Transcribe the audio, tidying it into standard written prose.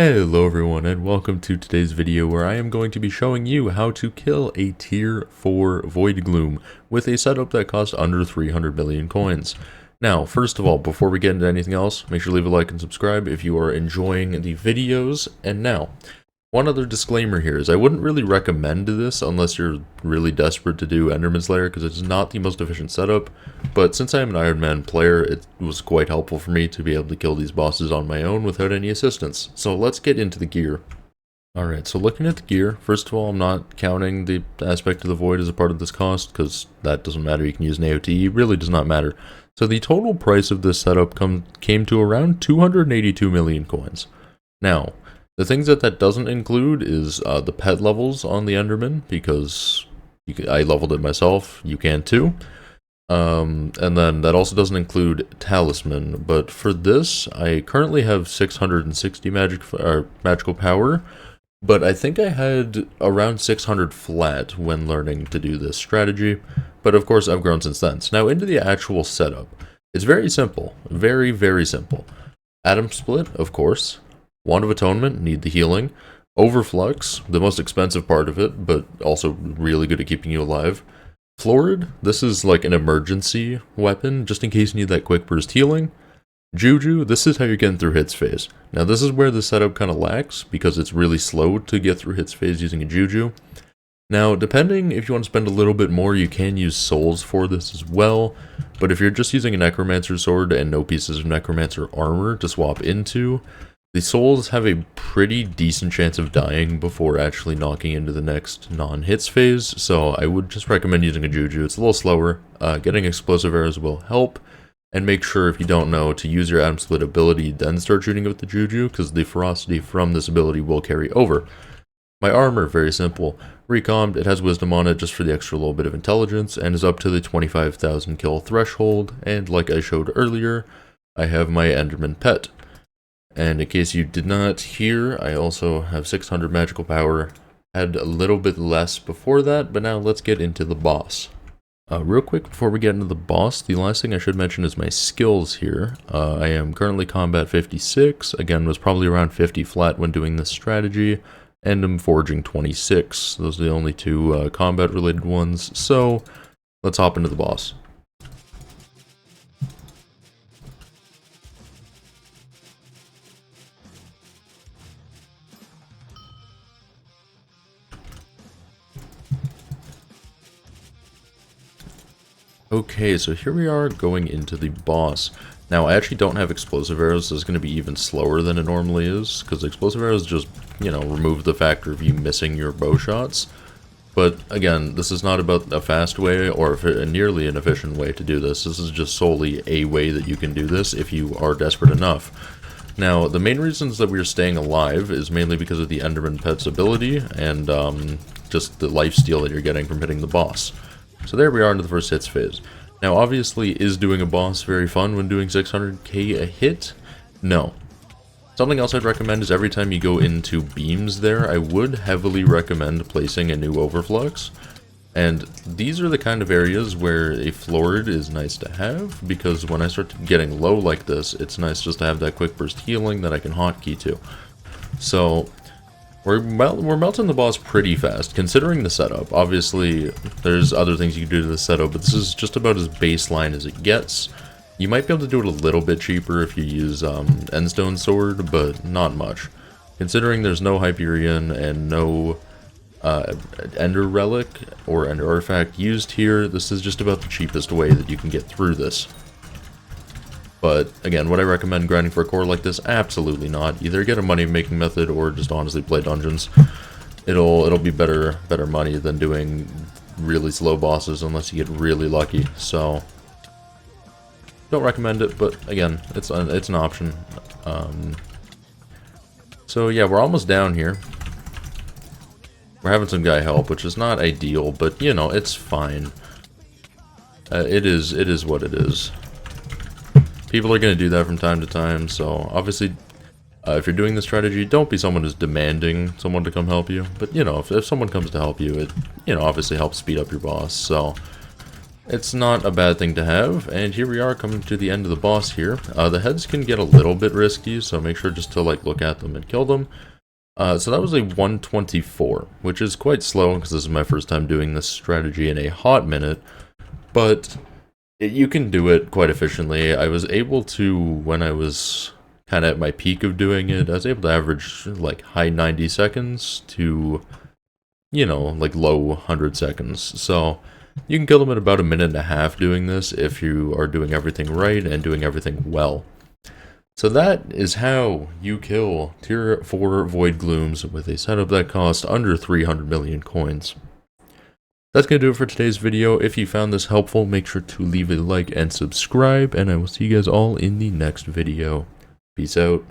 Hello everyone and welcome to today's video where I am going to be showing you how to kill a tier 4 VoidGloom with a setup that costs under 300 million coins. Now, first of all, before we get into anything else, make sure to leave a like and subscribe if you are enjoying the videos. And now, one other disclaimer here is I wouldn't really recommend this unless you're really desperate to do Enderman's Lair because it's not the most efficient setup, but since I'm an Iron Man player, it was quite helpful for me to be able to kill these bosses on my own without any assistance. So let's get into the gear. Alright, so looking at the gear, first of all, I'm not counting the aspect of the Void as a part of this cost because that doesn't matter, you can use an AOTE, really does not matter. So the total price of this setup came to around 282 million coins. Now, the things that doesn't include is the pet levels on the Enderman, because I leveled it myself, you can too. And then that also doesn't include Talisman, but for this, I currently have 660 magical power, but I think I had around 600 flat when learning to do this strategy, but of course I've grown since then. So now into the actual setup. It's very simple, very, very simple. Atom Split, of course. Wand of Atonement, need the healing. Overflux, the most expensive part of it, but also really good at keeping you alive. Florid, this is like an emergency weapon, just in case you need that quick burst healing. Juju, this is how you're getting through hits phase. Now this is where the setup kind of lacks, because it's really slow to get through hits phase using a Juju. Now, depending if you want to spend a little bit more, you can use souls for this as well, but if you're just using a Necromancer sword and no pieces of Necromancer armor to swap into, the souls have a pretty decent chance of dying before actually knocking into the next non-hits phase, so I would just recommend using a Juju. It's a little slower. Getting explosive arrows will help, and make sure, if you don't know, to use your Atom Split ability, then start shooting with the Juju, because the ferocity from this ability will carry over. My armor, very simple. Recommed, it has wisdom on it just for the extra little bit of intelligence, and is up to the 25,000 kill threshold, and like I showed earlier, I have my Enderman pet. And in case you did not hear, I also have 600 magical power. Had a little bit less before that, but now let's get into the boss. Real quick before we get into the boss, the last thing I should mention is my skills here. I am currently combat 56, again was probably around 50 flat when doing this strategy, and I'm forging 26. Those are the only two combat related ones, so let's hop into the boss. Okay, so here we are going into the boss. Now, I actually don't have explosive arrows, so it's going to be even slower than it normally is, because explosive arrows just, remove the factor of you missing your bow shots. But again, this is not about a fast way or a nearly an efficient way to do this. This is just solely a way that you can do this if you are desperate enough. Now, the main reasons that we're staying alive is mainly because of the Enderman pet's ability and just the lifesteal that you're getting from hitting the boss. So there we are into the first hits phase. Now obviously, is doing a boss very fun when doing 600k a hit? No. Something else I'd recommend is every time you go into beams there, I would heavily recommend placing a new overflux. And these are the kind of areas where a florid is nice to have, because when I start getting low like this, it's nice just to have that quick burst healing that I can hotkey to. So We're melting the boss pretty fast, considering the setup. Obviously, there's other things you can do to the setup, but this is just about as baseline as it gets. You might be able to do it a little bit cheaper if you use Endstone Sword, but not much. Considering there's no Hyperion and no Ender Relic or Ender Artifact used here, this is just about the cheapest way that you can get through this. But again, would I recommend grinding for a core like this? Absolutely not. Either get a money-making method or just honestly play dungeons. It'll be better money than doing really slow bosses unless you get really lucky. So don't recommend it, but again, it's an option. So yeah, we're almost down here. We're having some guy help, which is not ideal, but it's fine. It is what it is. People are going to do that from time to time, so obviously, if you're doing this strategy, don't be someone who's demanding someone to come help you. But, if someone comes to help you, it, obviously helps speed up your boss, so It's not a bad thing to have, and here we are coming to the end of the boss here. The heads can get a little bit risky, so make sure just to like look at them and kill them. So that was a 124, which is quite slow because this is my first time doing this strategy in a hot minute, but you can do it quite efficiently. I was able to, when I was kind of at my peak of doing it, I was able to average like high 90 seconds to, you know, like low 100 seconds. So you can kill them in about a minute and a half doing this if you are doing everything right and doing everything well. So that is how you kill tier 4 VoidGlooms with a setup that costs under 300 million coins. That's going to do it for today's video. If you found this helpful, make sure to leave a like and subscribe, and I will see you guys all in the next video. Peace out.